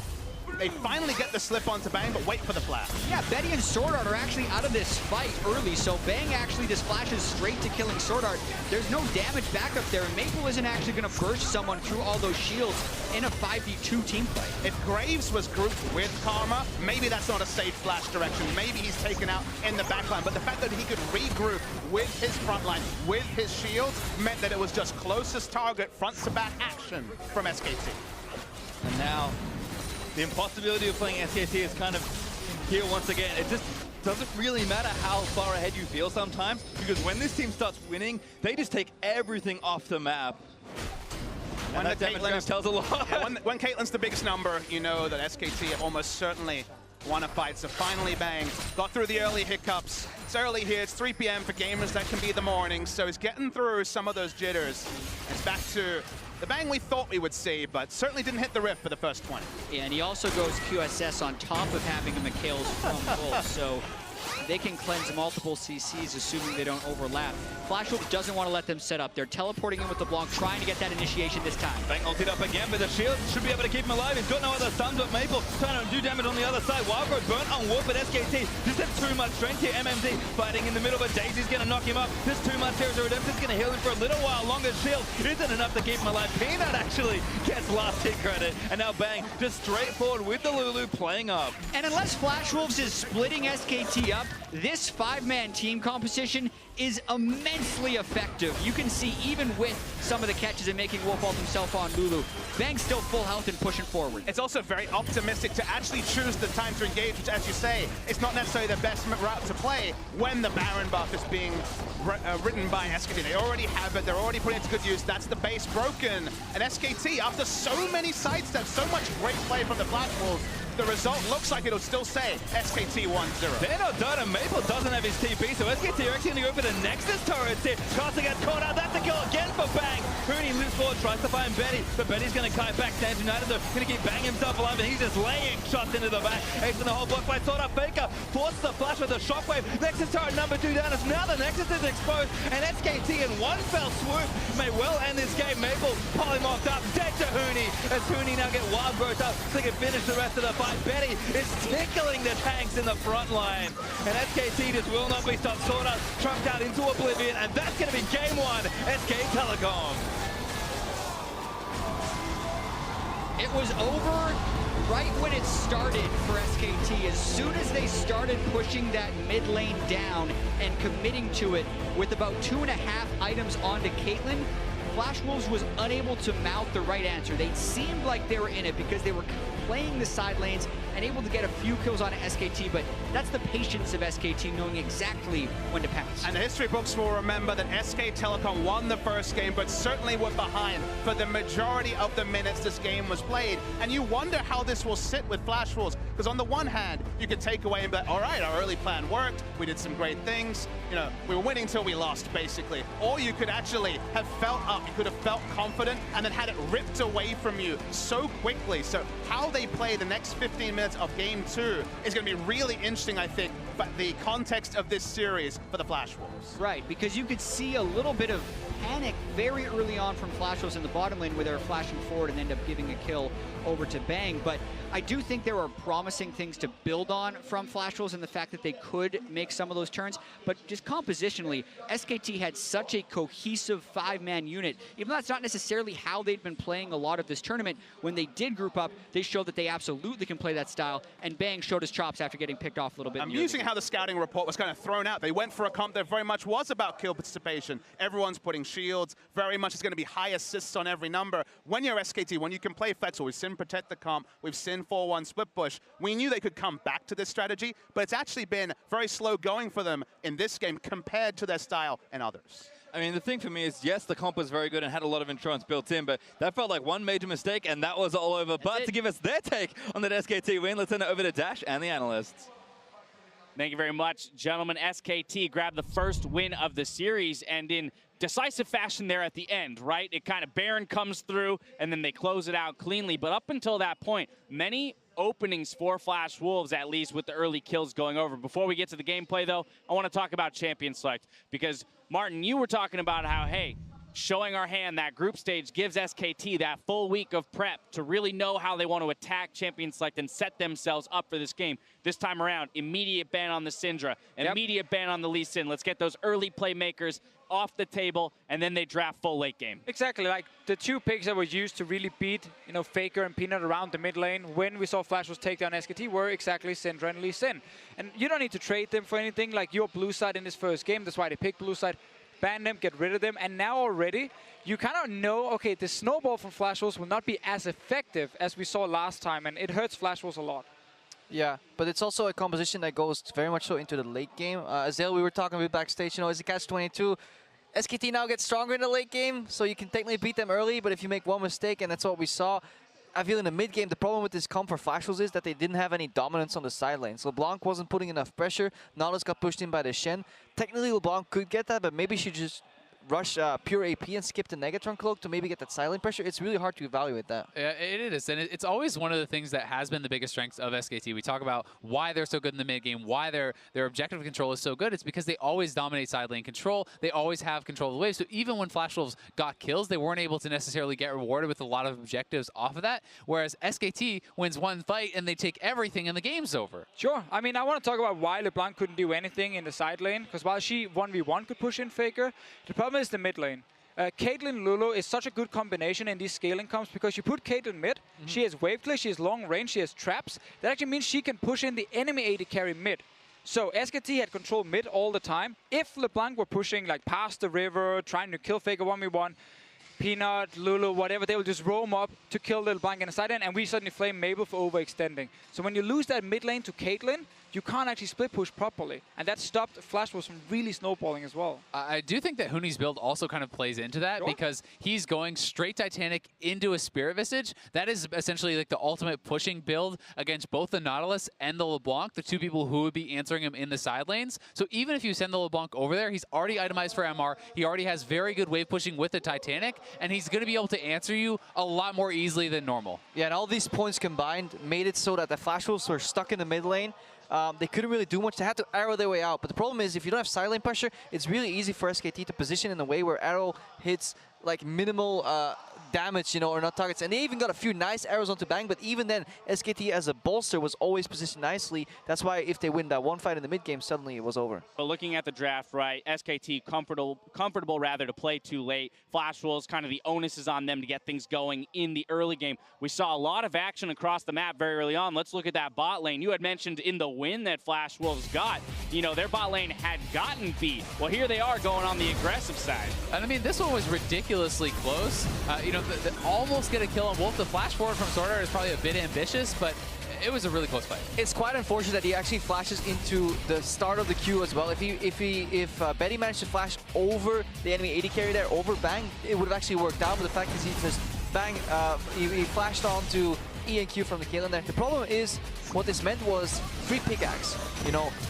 They finally get the slip onto Bang, but wait for the flash. Yeah, Betty and Sword Art are actually out of this fight early, so Bang actually just flashes straight to killing Sword Art. There's no damage back up there, and Maple isn't actually going to burst someone through all those shields in a 5v2 team fight. If Graves was grouped with Karma, maybe that's not a safe flash direction. Maybe he's taken out in the backline, but the fact that he could regroup with his front line, with his shields, meant that it was just closest target, front-to-back action from SKT. And now, the impossibility of playing SKT is kind of here once again. It just doesn't really matter how far ahead you feel sometimes, because when this team starts winning, they just take everything off the map. And that damage tells a lot. Yeah, when Caitlyn's the biggest number, you know that SKT almost certainly won a fight. So finally Bang got through the early hiccups. It's early here, it's 3 p.m. for gamers, that can be the morning. So he's getting through some of those jitters. It's back to the Bang we thought we would see, but certainly didn't hit the rift for the first 20. Yeah, and he also goes QSS on top of having a McHale's from Wolf, so they can cleanse multiple CCs, assuming they don't overlap. Flash Wolf doesn't want to let them set up. They're teleporting in with the Blanc, trying to get that initiation this time. Bang ulted up again, but the shield should be able to keep him alive. He's got no other stuns, but Maple trying to do damage on the other side. Wildgrowth burnt on Wolf, but SKT just have too much strength here. MMD fighting in the middle, but Daisy's going to knock him up. Just too much here, so Redemption's going to heal him for a little while longer. Shield isn't enough to keep him alive. Peanut actually gets last hit credit, and now Bang just straight forward with the Lulu playing up. And unless Flash Wolves is splitting SKT up, this 5-man team composition is immensely effective. You can see even with some of the catches and making Wolf ult himself on Lulu, Bang's still full health and pushing forward. It's also very optimistic to actually choose the time to engage, which, as you say, is not necessarily the best route to play when the Baron buff is being written by SKT. They already have it, they're already putting it to good use. That's the base broken. And SKT, after so many sidesteps, so much great play from the Flash Wolves, the result looks like it'll still say SKT 1-0. They're not done, and Maple doesn't have his TP, so SKT are actually going to go for the Nexus turrets here. Carter gets caught out. That's a kill again for Bang. Rooney moves forward, tries to find Betty, but Betty's going to kite back. Stands United, though, going to keep Bang himself alive, and he's just laying shots into the back. Ace in the whole block by Sword Art. Faker forces the flash with a shockwave. Nexus turret number 2 down. As now the Nexus is exposed, and SKT in one fell swoop may well end this game. Maple polymocked up, dead to Hooney, as Hooney now get wild growth up so they can finish the rest of the fight. Betty is tickling the tanks in the front line, and SKT just will not be stopped. Sword Art trumped out into oblivion, and that's going to be game 1, SK Telecom. It was over right when it started for SKT. As soon as they started pushing that mid lane down and committing to it with about 2.5 items onto Caitlyn, Flash Wolves was unable to mount the right answer. They seemed like they were in it because they were playing the side lanes and able to get a few kills on SKT, but that's the patience of SKT, knowing exactly when to pass. And the history books will remember that SK Telecom won the first game, but certainly were behind for the majority of the minutes this game was played. And you wonder how this will sit with Flash Wolves, because on the one hand, you could take away and be like, all right, our early plan worked, we did some great things, you know, we were winning till we lost, basically. Or you could actually have felt up, you could have felt confident, and then had it ripped away from you so quickly. So how they play the next 15 minutes of game 2 is going to be really interesting, I think, but the context of this series for the Flash Wolves. Right, because you could see a little bit of panic very early on from Flash Wolves in the bottom lane where they were flashing forward and end up giving a kill over to Bang. But I do think there are promising things to build on from Flash Wolves and the fact that they could make some of those turns. But just compositionally, SKT had such a cohesive 5-man unit. Even though that's not necessarily how they'd been playing a lot of this tournament, when they did group up, they showed that they absolutely can play that style. And Bang showed his chops after getting picked off a little bit. Amusing how the scouting report was kind of thrown out. They went for a comp that very much was about kill participation. Everyone's putting shields. Very much is going to be high assists on every number. When you're SKT, when you can play flexible, we've seen protect the comp, we've seen 4-1 split push. We knew they could come back to this strategy, but it's actually been very slow going for them in this game compared to their style and others. I mean, the thing for me is, yes, the comp was very good and had a lot of insurance built in, but that felt like one major mistake, and that was all over. But to give us their take on that SKT win, let's send it over to Dash and the analysts. Thank you very much, gentlemen. SKT grabbed the first win of the series, and in decisive fashion there at the end, right? It kind of Baron comes through, and then they close it out cleanly. But up until that point, many openings for Flash Wolves, at least with the early kills going over. Before we get to the gameplay, though, I want to talk about champion select, because, Martin, you were talking about how, hey, showing our hand, that group stage gives SKT that full week of prep to really know how they want to attack champion select and set themselves up for this game. This time around, immediate ban on the Syndra, immediate ban on the Lee Sin. Let's get those early playmakers off the table, and then they draft full late game. Exactly, like the two picks that were used to really beat, Faker and Peanut around the mid lane when we saw Flash take down SKT were exactly Syndra and Lee Sin. And you don't need to trade them for anything, like your blue side in this first game. That's why they picked blue side. Ban them, get rid of them, and now already you kind of know, okay, the snowball from Flash Wolves will not be as effective as we saw last time, and it hurts Flash Wolves a lot. Yeah, but it's also a composition that goes very much so into the late game. Azale, we were talking about backstage, is it catch-22? SKT now gets stronger in the late game, so you can technically beat them early, but if you make one mistake, and that's what we saw, I feel in the mid game, the problem with this comp for Flash Wolves is that they didn't have any dominance on the side lane. So LeBlanc wasn't putting enough pressure. Nautilus got pushed in by the Shen. Technically, LeBlanc could get that, but maybe she just rush pure AP and skip the Negatron cloak to maybe get that silent pressure. It's really hard to evaluate that. Yeah, it is, and it's always one of the things that has been the biggest strengths of SKT. We talk about why they're so good in the mid game, why their objective control is so good. It's because they always dominate side lane control. They always have control of the wave. So even when Flash Wolves got kills, they weren't able to necessarily get rewarded with a lot of objectives off of that. Whereas SKT wins one fight and they take everything and the game's over. Sure. I mean, I want to talk about why LeBlanc couldn't do anything in the side lane, because while she 1v1 could push in Faker, the problem is the mid lane. Caitlyn Lulu is such a good combination in these scaling comps because you put Caitlyn mid, she has wave clear, she has long range, she has traps. That actually means she can push in the enemy AD carry mid. So SKT had control mid all the time. If LeBlanc were pushing like past the river, trying to kill Faker 1v1, Peanut, Lulu, whatever, they will just roam up to kill LeBlanc in the side lane, and we suddenly flame Mabel for overextending. So when you lose that mid lane to Caitlyn, you can't actually split push properly. And that stopped Flash Wolves from really snowballing as well. I do think that Huni's build also kind of plays into that because he's going straight Titanic into a Spirit Visage. That is essentially like the ultimate pushing build against both the Nautilus and the LeBlanc, the two people who would be answering him in the side lanes. So even if you send the LeBlanc over there, he's already itemized for MR. He already has very good wave pushing with the Titanic, and he's going to be able to answer you a lot more easily than normal. Yeah, and all these points combined made it so that the Flash Wolves were stuck in the mid lane. They couldn't really do much. They had to arrow their way out. But the problem is, if you don't have side lane pressure, it's really easy for SKT to position in a way where arrow hits like minimal damage, or not targets. And they even got a few nice arrows onto Bang, but even then, SKT as a bolster was always positioned nicely. That's why if they win that one fight in the mid game, suddenly it was over. But looking at the draft, right, SKT comfortable rather to play too late. Flash Wolves, kind of the onus is on them to get things going in the early game. We saw a lot of action across the map very early on. Let's look at that bot lane. You had mentioned in the win that Flash Wolves got, their bot lane had gotten beat. Well, here they are going on the aggressive side. And I mean, this one was ridiculously close. Almost get a kill on Wolf. The flash forward from Sword Art is probably a bit ambitious, but it was a really close fight. It's quite unfortunate that he actually flashes into the start of the queue as well. If Betty managed to flash over the enemy AD carry there, over Bang, it would have actually worked out. But the fact is he just Bang, he flashed onto E and Q from the Caitlyn there. The problem is, what this meant was free pickaxe,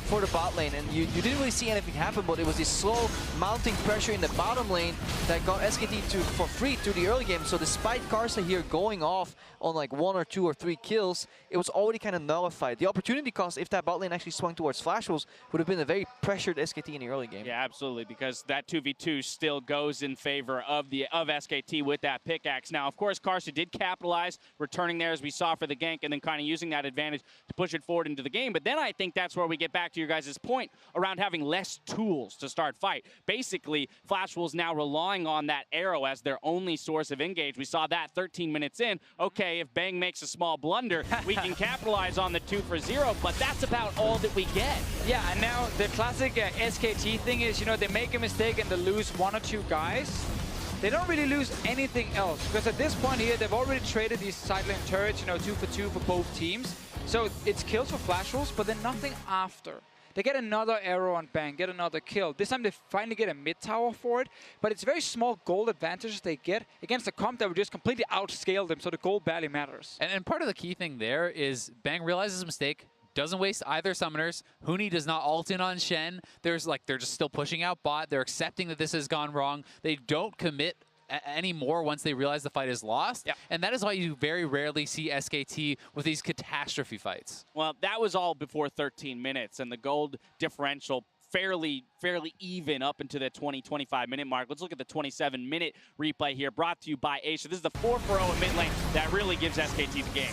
for the bot lane. And you didn't really see anything happen, but it was this slow mounting pressure in the bottom lane that got SKT for free through the early game. So despite Karsa here going off on like 1 or 2 or 3 kills, it was already kind of nullified. The opportunity cost, if that bot lane actually swung towards Flash Wolves, would have been a very pressured SKT in the early game. Yeah, absolutely, because that 2v2 still goes in favor of SKT with that pickaxe. Now, of course, Karsa did capitalize, returning there as we saw for the gank, and then kind of using that advantage to push it forward into the game. But then I think that's where we get back to your guys' point around having less tools to start fight. Basically, Flash Wolves now relying on that arrow as their only source of engage. We saw that 13 minutes in. Okay, if Bang makes a small blunder, we can capitalize on the 2 for 0, but that's about all that we get. Yeah, and now the classic SKT thing is, they make a mistake and they lose 1 or 2 guys. They don't really lose anything else, because at this point here, they've already traded these side lane turrets, 2 for 2 for both teams. So it's kills for Flash Wolves, but then nothing after. They get another arrow on Bang, get another kill. This time they finally get a mid tower for it, but it's very small gold advantages they get against a comp that would just completely outscale them, so the gold barely matters. And part of the key thing there is Bang realizes his mistake, doesn't waste either summoners. Huni does not ult in on Shen. They're just still pushing out bot. They're accepting that this has gone wrong. They don't commit anymore once they realize the fight is lost. Yep. And that is why you very rarely see SKT with these catastrophe fights. Well, that was all before 13 minutes, and the gold differential fairly even up into the 20-25 minute mark. Let's look at the 27-minute replay here, brought to you by Asia. This is the 4-for-0 in mid lane that really gives SKT the game.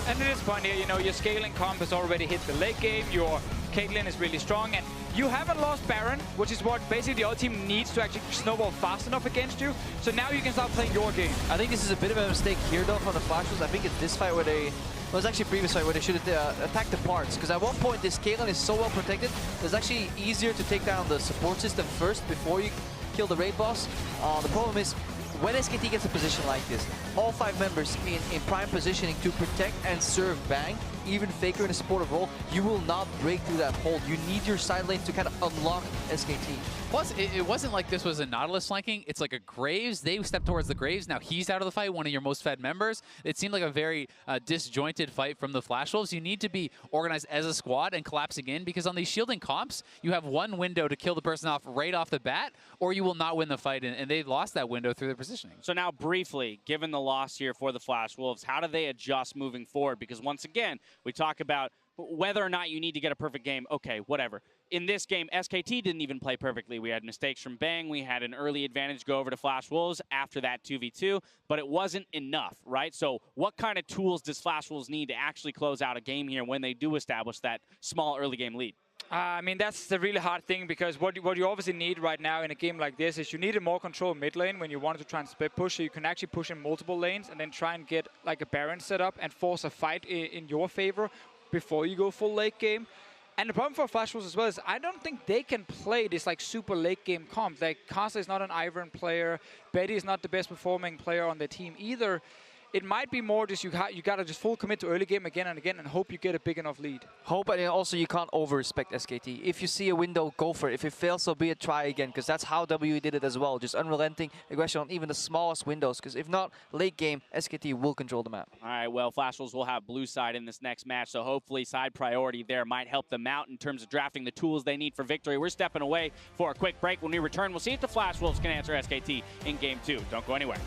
And at this point here, you know, your scaling comp has already hit the late game, your Caitlyn is really strong, and you haven't lost Baron, which is what basically the other team needs to actually snowball fast enough against you. So now you can start playing your game. I think this is a bit of a mistake here though from the Flashes. I think it's this fight where they, well, it's actually a previous fight where they should have attacked the parts. Because at one point this Caitlyn is so well protected, it's actually easier to take down the support system first before you kill the raid boss. The problem is, when SKT gets a position like this, all 5 members in prime positioning to protect and serve Bang, even Faker in a supportive role, you will not break through that hold. You need your side lane to kind of unlock SKT. Plus, it wasn't like this was a Nautilus flanking. It's like a Graves. They stepped towards the Graves. Now he's out of the fight, one of your most fed members. It seemed like a very disjointed fight from the Flash Wolves. You need to be organized as a squad and collapsing in, because on these shielding comps, you have one window to kill the person off right off the bat, or you will not win the fight, and they lost that window through their positioning. So now briefly, given the loss here for the Flash Wolves, how do they adjust moving forward? Because once again, we talk about whether or not you need to get a perfect game. Okay, whatever. In this game, SKT didn't even play perfectly. We had mistakes from Bang. We had an early advantage go over to Flash Wolves after that 2v2, but it wasn't enough, right? So what kind of tools does Flash Wolves need to actually close out a game here when they do establish that small early game lead? I mean, that's the really hard thing, because what you obviously need right now in a game like this is you need a more control mid lane when you want to try and split push, so you can actually push in multiple lanes and then try and get like a Baron set up and force a fight in your favor before you go full late game. And the problem for Flash Wolves as well is I don't think they can play this like super late game comp. Like Kasa is not an Ivern player, Betty is not the best performing player on their team either. It might be more just you gotta just full commit to early game again and again and hope you get a big enough lead. Hope, and also you can't over-respect SKT. If you see a window, go for it. If it fails, so be it, try again, because that's how WE did it as well. Just unrelenting aggression on even the smallest windows, because if not, late game, SKT will control the map. All right, well, Flash Wolves will have blue side in this next match, so hopefully side priority there might help them out in terms of drafting the tools they need for victory. We're stepping away for a quick break. When we return, we'll see if the Flash Wolves can answer SKT in Game 2. Don't go anywhere.